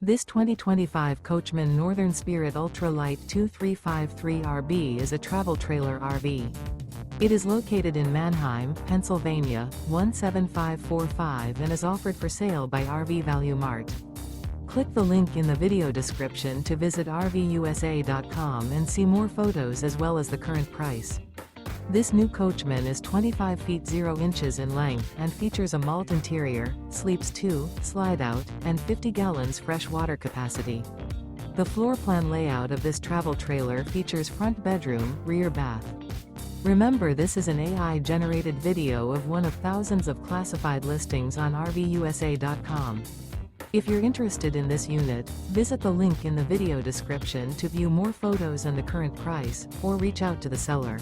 This 2025 Coachmen Northern Spirit Ultra Lite 2353RB is a travel trailer RV. It is located in Manheim, Pennsylvania, 17545 and is offered for sale by RV Value Mart. Click the link in the video description to visit RVUSA.com and see more photos as well as the current price. This new Coachmen is 25 feet 0 inches in length and features a Malt interior, sleeps 2, Slideout, and 50 gallons fresh water capacity. The floor plan layout of this travel trailer features front bedroom, rear bath. Remember, this is an AI-generated video of one of thousands of classified listings on RVUSA.com. If you're interested in this unit, visit the link in the video description to view more photos and the current price, or reach out to the seller.